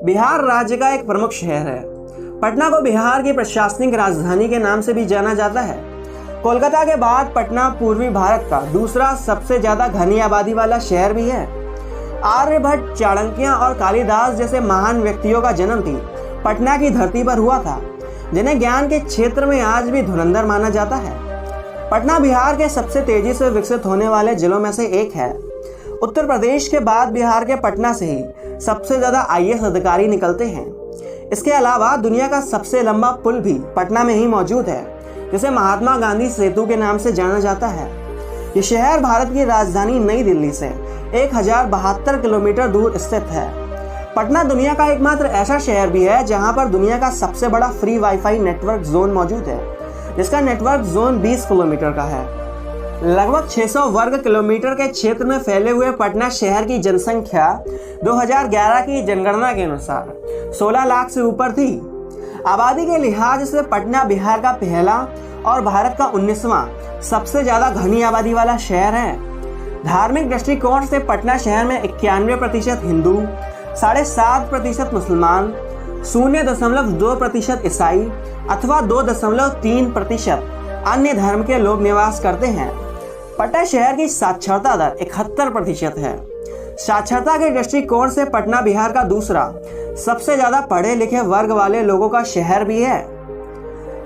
बिहार राज्य का एक प्रमुख शहर है। पटना को बिहार की प्रशासनिक राजधानी के नाम से भी जाना जाता है। कोलकाता के बाद पटना पूर्वी भारत का दूसरा सबसे ज्यादा घनी आबादी वाला शहर भी है। आर्यभट्ट, चाणक्य और कालिदास जैसे महान व्यक्तियों का जन्म भी पटना की धरती पर हुआ था, जिन्हें ज्ञान के क्षेत्र में आज भी धुरंधर माना जाता है। पटना बिहार के सबसे तेजी से विकसित होने वाले जिलों में से एक है। उत्तर प्रदेश के बाद बिहार के पटना से ही सबसे ज्यादा IAS अधिकारी निकलते हैं। इसके अलावा दुनिया का सबसे लंबा पुल भी पटना में ही मौजूद है, जिसे महात्मा गांधी सेतु के नाम से जाना जाता है। ये शहर भारत की राजधानी नई दिल्ली से 1072 किलोमीटर दूर स्थित है। पटना दुनिया का एकमात्र ऐसा शहर भी है जहां पर दुनिया का सबसे बड़ा फ्री वाईफाई नेटवर्क जोन मौजूद है, जिसका नेटवर्क जोन 20 किलोमीटर का है। लगभग 600 वर्ग किलोमीटर के क्षेत्र में फैले हुए पटना शहर की जनसंख्या 2011 की जनगणना के अनुसार 16 लाख से ऊपर थी। आबादी के लिहाज से पटना बिहार का पहला और भारत का 19वां सबसे ज्यादा घनी आबादी वाला शहर है। धार्मिक दृष्टिकोण से पटना शहर में 91% हिंदू, 7.5% मुसलमान, 0.2% ईसाई अथवा 2.3% अन्य धर्म के लोग निवास करते हैं। पटना शहर की साक्षरता दर 71% है। साक्षरता के दृष्टिकोण से पटना बिहार का दूसरा सबसे ज्यादा पढ़े लिखे वर्ग वाले लोगों का शहर भी है।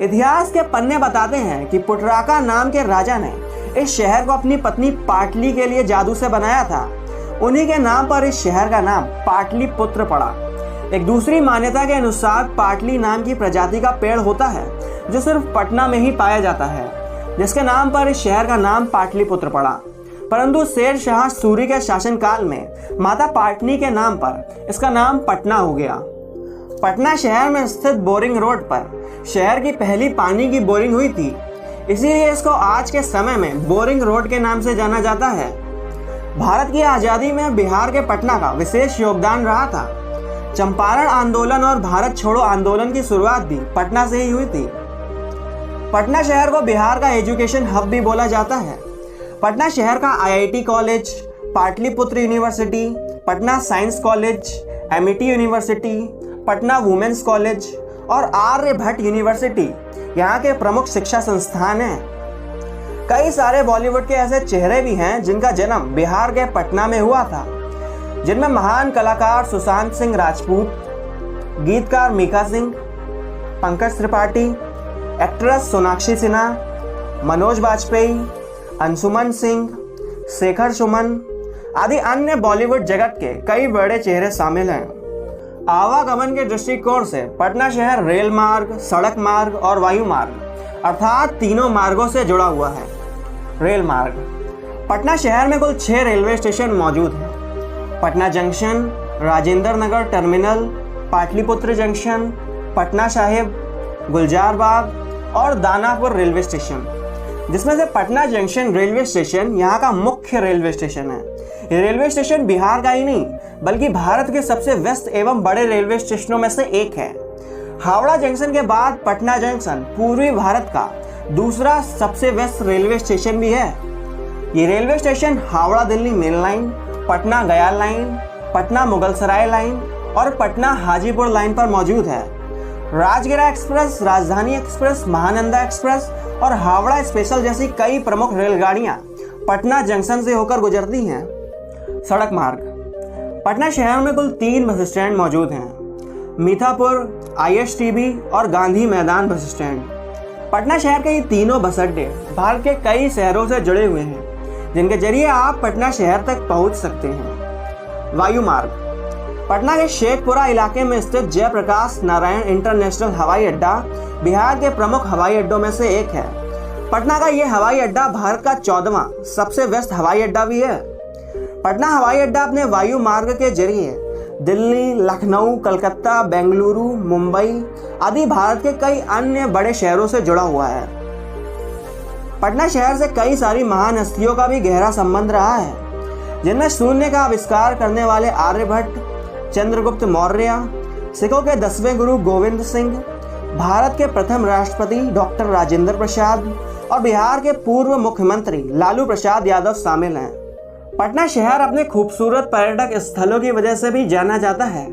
इतिहास के पन्ने बताते हैं कि पुटराका नाम के राजा ने इस शहर को अपनी पत्नी पाटली के लिए जादू से बनाया था। उन्हीं के नाम पर इस शहर का नाम पाटलिपुत्र पड़ा। एक दूसरी मान्यता के अनुसार पाटली नाम की प्रजाति का पेड़ होता है जो सिर्फ पटना में ही पाया जाता है, जिसके नाम पर इस शहर का नाम पाटलिपुत्र पड़ा। परंतु शेर शाह सूरी के शासनकाल में माता पाटनी के नाम पर इसका नाम पटना हो गया। पटना शहर में स्थित बोरिंग रोड पर शहर की पहली पानी की बोरिंग हुई थी, इसीलिए इसको आज के समय में बोरिंग रोड के नाम से जाना जाता है। भारत की आज़ादी में बिहार के पटना का विशेष योगदान रहा था। चंपारण आंदोलन और भारत छोड़ो आंदोलन की शुरुआत भी पटना से ही हुई थी। पटना शहर को बिहार का एजुकेशन हब भी बोला जाता है। पटना शहर का IIT college, Pataliputra university, Patna science college, MIT university, Patna women's college और आर्यभट्ट यूनिवर्सिटी यहाँ के प्रमुख शिक्षा संस्थान हैं। कई सारे बॉलीवुड के ऐसे चेहरे भी हैं जिनका जन्म बिहार के पटना में हुआ था, जिनमें महान कलाकार सुशांत सिंह राजपूत, गीतकार मीका सिंह, पंकज त्रिपाठी, एक्ट्रेस सोनाक्षी सिन्हा, मनोज बाजपेयी, अंशुमन सिंह, शेखर सुमन आदि अन्य बॉलीवुड जगत के कई बड़े चेहरे शामिल हैं। आवागमन के दृष्टिकोण से पटना शहर रेल मार्ग, सड़क मार्ग और वायु मार्ग अर्थात तीनों मार्गों से जुड़ा हुआ है। रेल मार्ग। पटना शहर में कुल 6 रेलवे स्टेशन मौजूद हैं। Patna junction, Rajendra Nagar terminal, Pataliputra junction, Patna Sahib, गुलजार बाग और दानापुर रेलवे स्टेशन, जिसमें से पटना जंक्शन रेलवे स्टेशन यहाँ का मुख्य रेलवे स्टेशन है। ये रेलवे स्टेशन बिहार का ही नहीं बल्कि भारत के सबसे व्यस्त एवं बड़े रेलवे स्टेशनों में से एक है। हावड़ा जंक्शन के बाद पटना जंक्शन पूर्वी भारत का दूसरा सबसे व्यस्त रेलवे स्टेशन भी है। ये railway station Howrah Delhi main line, Patna गया लाइन, पटना मुगलसराय लाइन और पटना हाजीपुर लाइन पर मौजूद है। राजगिरा एक्सप्रेस, राजधानी एक्सप्रेस, महानंदा एक्सप्रेस और हावड़ा स्पेशल जैसी कई प्रमुख रेलगाड़ियां पटना जंक्शन से होकर गुजरती हैं। सड़क मार्ग। पटना शहर में कुल 3 बस स्टैंड मौजूद हैं। मीठापुर, ISTB और गांधी मैदान बस स्टैंड। पटना शहर के ये तीनों बस अड्डे भारत के कई शहरों से जुड़े हुए हैं, जिनके जरिए आप पटना शहर तक पहुंच सकते हैं। वायु मार्ग। पटना के शेखपुरा इलाके में स्थित जयप्रकाश नारायण इंटरनेशनल हवाई अड्डा बिहार के प्रमुख हवाई अड्डों में से एक है। पटना का यह हवाई अड्डा भारत का 14वां सबसे व्यस्त हवाई अड्डा भी है। पटना हवाई अड्डा अपने वायु मार्ग के जरिए दिल्ली, लखनऊ, कलकत्ता, बेंगलुरु, मुंबई आदि भारत के कई अन्य बड़े शहरों से जुड़ा हुआ है। पटना शहर से कई सारी महान हस्तियों का भी गहरा संबंध रहा है, जिनमें शून्य का आविष्कार करने वाले आर्यभट्ट, चंद्रगुप्त मौर्य, सिखों के 10वें गुरु गोविंद सिंह, भारत के प्रथम राष्ट्रपति डॉक्टर राजेंद्र प्रसाद और बिहार के पूर्व मुख्यमंत्री लालू प्रसाद यादव शामिल हैं। पटना शहर अपने खूबसूरत पर्यटक स्थलों की वजह से भी जाना जाता है।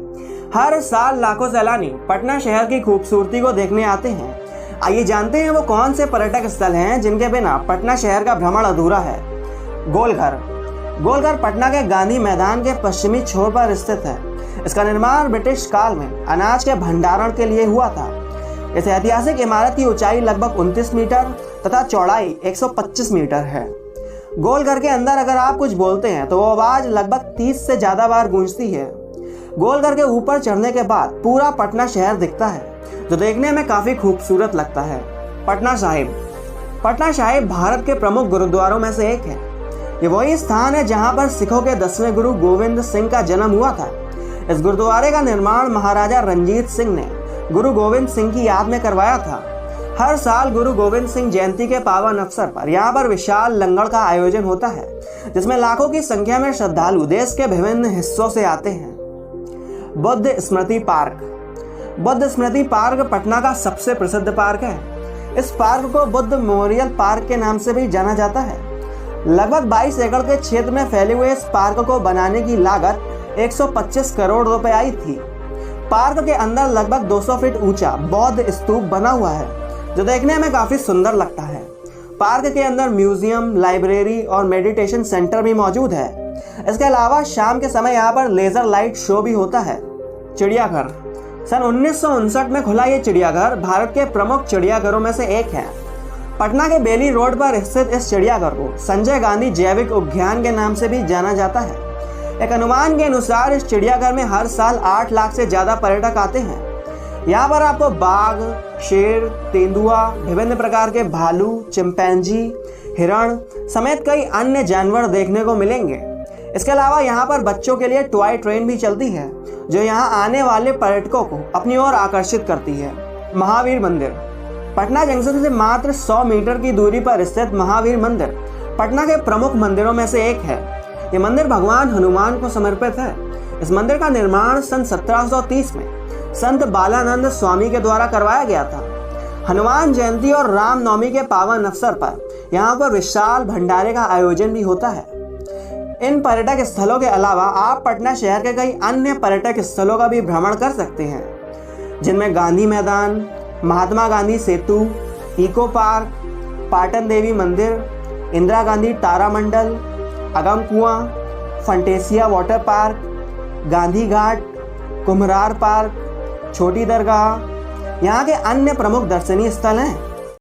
हर साल लाखों सैलानी पटना शहर की खूबसूरती को देखने आते हैं। आइए जानते हैं वो कौन से पर्यटक स्थल हैं जिनके बिना पटना शहर का भ्रमण अधूरा है। गोलघर। गोलघर पटना के गांधी मैदान के पश्चिमी छोर पर स्थित है। इसका निर्माण ब्रिटिश काल में अनाज के भंडारण के लिए हुआ था। इस ऐतिहासिक इमारत की ऊंचाई लगभग 29 मीटर तथा चौड़ाई 125 मीटर है। गोलघर के अंदर अगर आप कुछ बोलते हैं तो वो आवाज लगभग 30 से ज्यादा बार गूंजती है। गोलघर के ऊपर चढ़ने के बाद पूरा पटना शहर दिखता है, जो देखने में काफी खूबसूरत लगता है। पटना साहिब। पटना साहिब भारत के प्रमुख गुरुद्वारों में से एक है। ये वही स्थान है जहां पर सिखों के 10वें गुरु गोविंद सिंह का जन्म हुआ था। इस गुरुद्वारे का निर्माण महाराजा रंजीत सिंह ने गुरु गोविंद सिंह की याद में करवाया था। हर साल गुरु गोविंद सिंह जयंती के पावन अवसर पर यहाँ पर विशाल लंगर का आयोजन होता है, जिसमें लाखों की संख्या में श्रद्धालु देश के विभिन्न हिस्सों से आते हैं। बुद्ध स्मृति पार्क। बुद्ध स्मृति पार्क पटना का सबसे प्रसिद्ध पार्क है। इस पार्क को बुद्ध मेमोरियल पार्क के नाम से भी जाना जाता है। लगभग 22 एकड़ के क्षेत्र में फैले हुए इस पार्क को बनाने की लागत 125 करोड़ रुपए आई थी। पार्क के अंदर लगभग 200 फीट ऊंचा बौद्ध स्तूप बना हुआ है, जो देखने में काफी सुंदर लगता है। पार्क के अंदर म्यूजियम, लाइब्रेरी और मेडिटेशन सेंटर भी मौजूद है। इसके अलावा शाम के समय यहाँ पर लेजर लाइट शो भी होता है। चिड़ियाघर। सन 1959 में खुला ये चिड़ियाघर भारत के प्रमुख चिड़ियाघरों में से एक है। पटना के बेली रोड पर स्थित इस चिड़ियाघर को संजय गांधी जैविक उद्यान के नाम से भी जाना जाता है। एक अनुमान के अनुसार इस चिड़ियाघर में हर साल 8 लाख से ज्यादा पर्यटक आते हैं। यहाँ पर आपको बाघ, शेर, तेंदुआ, विभिन्न प्रकार के भालू, चिंपैंजी, हिरण समेत कई अन्य जानवर देखने को मिलेंगे। इसके अलावा यहाँ पर बच्चों के लिए टॉय ट्रेन भी चलती है, जो यहाँ आने वाले पर्यटकों को अपनी ओर आकर्षित करती है। महावीर मंदिर। पटना जंक्शन से मात्र 100 मीटर की दूरी पर स्थित महावीर मंदिर पटना के प्रमुख मंदिरों में से एक है। ये मंदिर भगवान हनुमान को समर्पित है। इस मंदिर का निर्माण सन 1730 में संत बालानंद स्वामी के द्वारा करवाया गया था। हनुमान जयंती और रामनवमी के पावन अवसर पर यहाँ पर विशाल भंडारे का आयोजन भी होता है। इन पर्यटक स्थलों के अलावा आप पटना शहर के कई अन्य पर्यटक स्थलों का भी भ्रमण कर सकते हैं, जिनमें गांधी मैदान, महात्मा गांधी सेतु, इको पार्क, पाटन देवी मंदिर, इंदिरा गांधी तारामंडल, अगम कुआं, Fantasia water park, Gandhi Ghat, Kumhrar park, छोटी दरगाह यहाँ के अन्य प्रमुख दर्शनीय स्थल हैं।